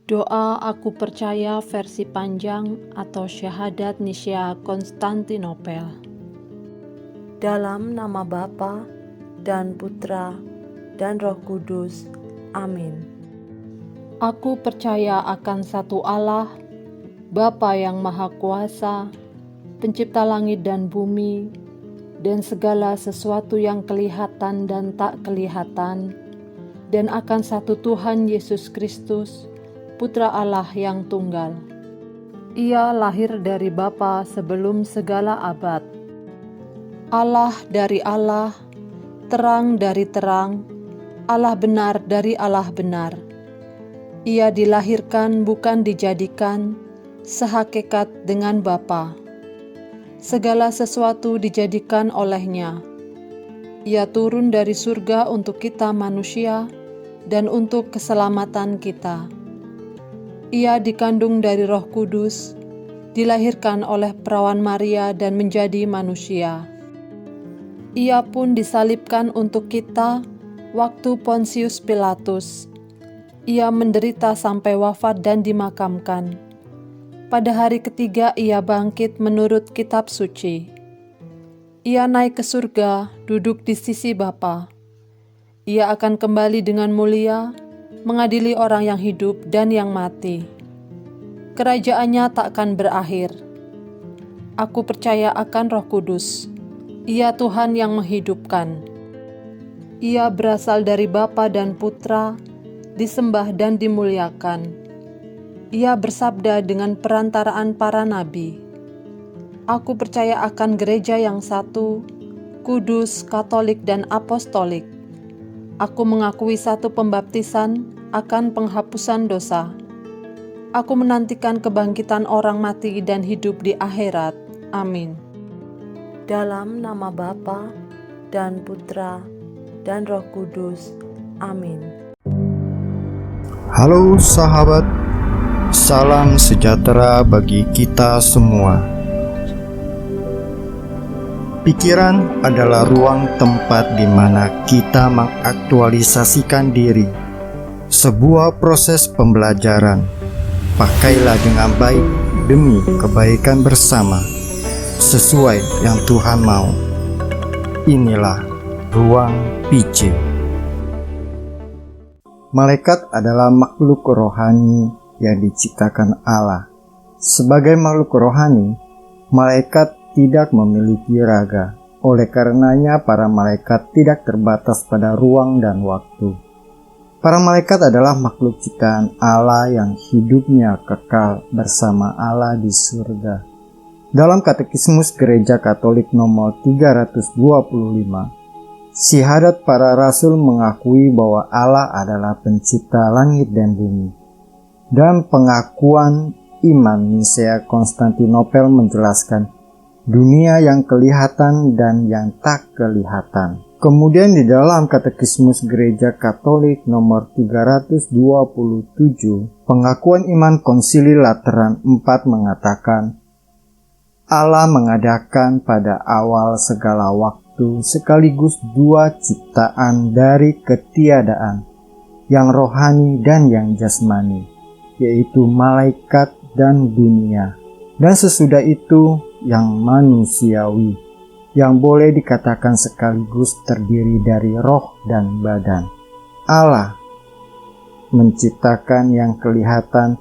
Doa Aku Percaya versi panjang atau Syahadat Nisya Konstantinopel. Dalam nama Bapa dan Putra dan Roh Kudus. Amin. Aku percaya akan satu Allah, Bapa yang Maha Kuasa, Pencipta langit dan bumi, dan segala sesuatu yang kelihatan dan tak kelihatan, dan akan satu Tuhan Yesus Kristus, Putra Allah yang tunggal. Ia lahir dari Bapa sebelum segala abad. Allah dari Allah, terang dari terang, Allah benar dari Allah benar. Ia dilahirkan bukan dijadikan, sehakikat dengan Bapa. Segala sesuatu dijadikan olehnya. Ia turun dari surga untuk kita manusia dan untuk keselamatan kita. Ia dikandung dari Roh Kudus, dilahirkan oleh perawan Maria dan menjadi manusia. Ia pun disalibkan untuk kita waktu Pontius Pilatus. Ia menderita sampai wafat dan dimakamkan. Pada hari ketiga ia bangkit menurut kitab suci. Ia naik ke surga, duduk di sisi Bapa. Ia akan kembali dengan mulia, mengadili orang yang hidup dan yang mati. Kerajaannya takkan berakhir. Aku percaya akan Roh Kudus. Ia Tuhan yang menghidupkan. Ia berasal dari Bapa dan Putra, disembah dan dimuliakan. Ia bersabda dengan perantaraan para nabi. Aku percaya akan gereja yang satu, kudus, katolik, dan apostolik. Aku mengakui satu pembaptisan akan penghapusan dosa. Aku menantikan kebangkitan orang mati dan hidup di akhirat. Amin. Dalam nama Bapa dan Putra dan Roh Kudus. Amin. Halo sahabat, salam sejahtera bagi kita semua. Pikiran adalah ruang tempat di mana kita mengaktualisasikan diri. Sebuah proses pembelajaran. Pakailah dengan baik demi kebaikan bersama, sesuai yang Tuhan mau. Inilah ruang PC. Malaikat adalah makhluk rohani yang diciptakan Allah. Sebagai makhluk rohani, malaikat tidak memiliki raga. Oleh karenanya, para malaikat tidak terbatas pada ruang dan waktu. Para malaikat adalah makhluk ciptaan Allah yang hidupnya kekal bersama Allah di surga. Dalam Katekismus Gereja Katolik nomor 325, Syahadat para Rasul mengakui bahwa Allah adalah pencipta langit dan bumi. Dan pengakuan iman Nisya Konstantinopel menjelaskan dunia yang kelihatan dan yang tak kelihatan. Kemudian di dalam Katekismus Gereja Katolik nomor 327, pengakuan iman Konsili Lateran IV mengatakan, Allah mengadakan pada awal segala waktu sekaligus dua ciptaan dari ketiadaan, yang rohani dan yang jasmani, yaitu malaikat dan dunia. Dan sesudah itu yang manusiawi, yang boleh dikatakan sekaligus terdiri dari roh dan badan. Allah menciptakan yang kelihatan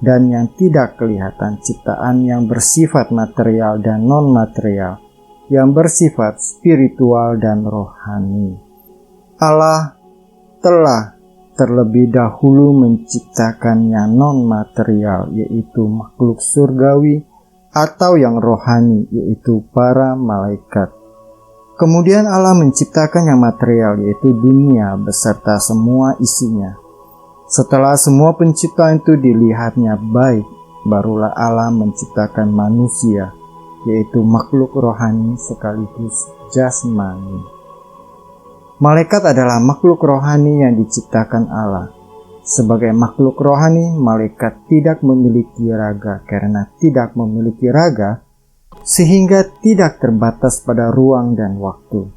dan yang tidak kelihatan, ciptaan yang bersifat material dan non-material, yang bersifat spiritual dan rohani. Allah telah terlebih dahulu menciptakan yang non-material, yaitu makhluk surgawi, atau yang rohani, yaitu para malaikat. Kemudian Allah menciptakan yang material, yaitu dunia beserta semua isinya. Setelah semua penciptaan itu dilihatnya baik, barulah Allah menciptakan manusia, yaitu makhluk rohani sekaligus jasmani. Malaikat adalah makhluk rohani yang diciptakan Allah. Sebagai makhluk rohani, malaikat tidak memiliki raga. Karena tidak memiliki raga, sehingga tidak terbatas pada ruang dan waktu.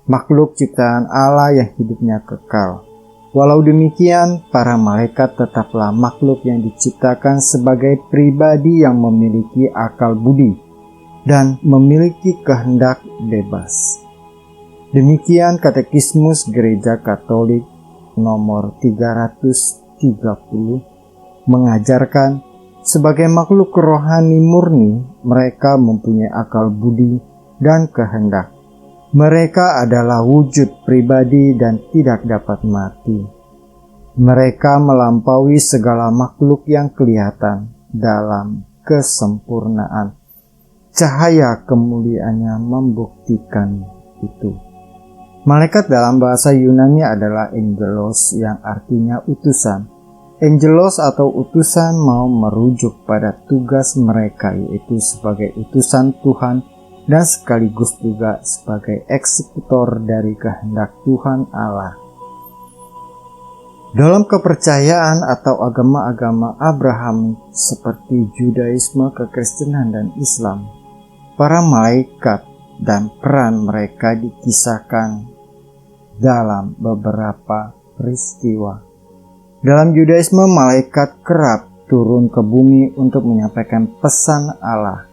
Makhluk ciptaan Allah yang hidupnya kekal. Walau demikian, para malaikat tetaplah makhluk yang diciptakan sebagai pribadi yang memiliki akal budi dan memiliki kehendak bebas. Demikian Katekismus Gereja Katolik nomor 330 mengajarkan, sebagai makhluk rohani murni, mereka mempunyai akal budi dan kehendak. Mereka adalah wujud pribadi dan tidak dapat mati. Mereka melampaui segala makhluk yang kelihatan dalam kesempurnaan. Cahaya kemuliaannya membuktikan itu. Malaikat dalam bahasa Yunani adalah angelos yang artinya utusan. Angelos atau utusan mau merujuk pada tugas mereka, yaitu sebagai utusan Tuhan dan sekaligus juga sebagai eksekutor dari kehendak Tuhan Allah. Dalam kepercayaan atau agama-agama Abraham seperti Judaisme, Kekristenan, dan Islam, para malaikat dan peran mereka dikisahkan dalam beberapa peristiwa. Dalam Judaisme, malaikat kerap turun ke bumi untuk menyampaikan pesan Allah.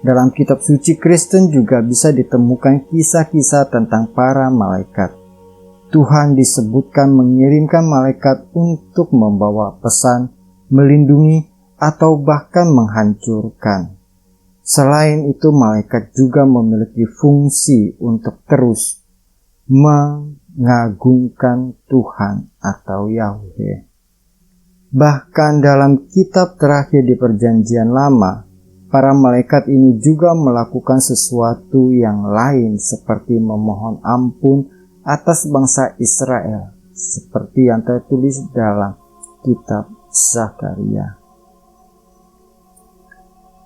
Dalam kitab suci Kristen juga bisa ditemukan kisah-kisah tentang para malaikat. Tuhan disebutkan mengirimkan malaikat untuk membawa pesan, melindungi, atau bahkan menghancurkan. Selain itu, malaikat juga memiliki fungsi untuk terus mengagungkan Tuhan atau Yahweh. Bahkan dalam kitab terakhir di Perjanjian Lama, para malaikat ini juga melakukan sesuatu yang lain seperti memohon ampun atas bangsa Israel, seperti yang tertulis dalam kitab Zakaria.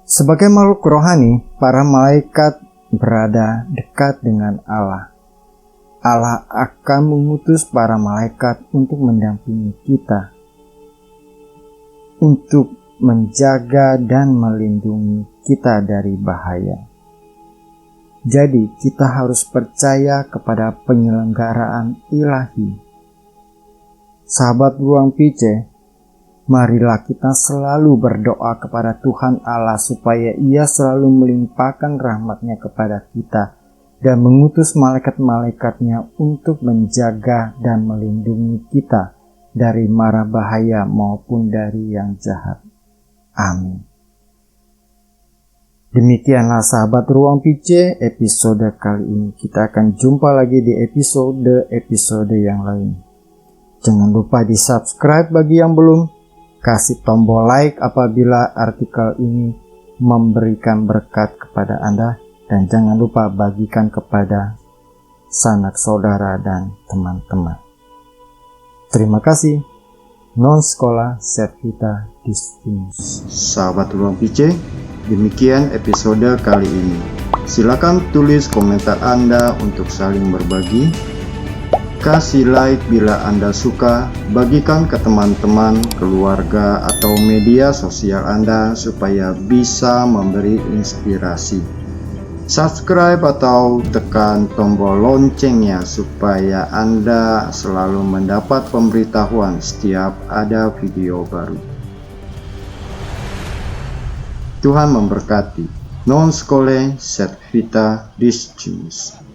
Sebagai makhluk rohani, para malaikat berada dekat dengan Allah. Allah akan mengutus para malaikat untuk mendampingi kita, untuk menjaga dan melindungi kita dari bahaya. Jadi kita harus percaya kepada penyelenggaraan ilahi. Sahabat Ruang PC, marilah kita selalu berdoa kepada Tuhan Allah supaya Ia selalu melimpahkan rahmat-Nya kepada kita dan mengutus malaikat-malaikatnya untuk menjaga dan melindungi kita dari mara bahaya maupun dari yang jahat. Amin. Demikianlah sahabat Ruang PC episode kali ini. Kita akan jumpa lagi di episode yang lain. Jangan lupa di subscribe bagi yang belum. Kasih tombol like apabila artikel ini memberikan berkat kepada Anda. Dan jangan lupa bagikan kepada sanak saudara dan teman-teman. Terima kasih. Non Schola Servita Distinus. Sahabat Ruang PC, demikian episode kali ini. Silakan tulis komentar Anda untuk saling berbagi. Kasih like bila Anda suka, bagikan ke teman-teman, keluarga, atau media sosial Anda supaya bisa memberi inspirasi. Subscribe atau tekan tombol loncengnya supaya Anda selalu mendapat pemberitahuan setiap ada video baru. Tuhan memberkati. Non Scholae Servita Distinus.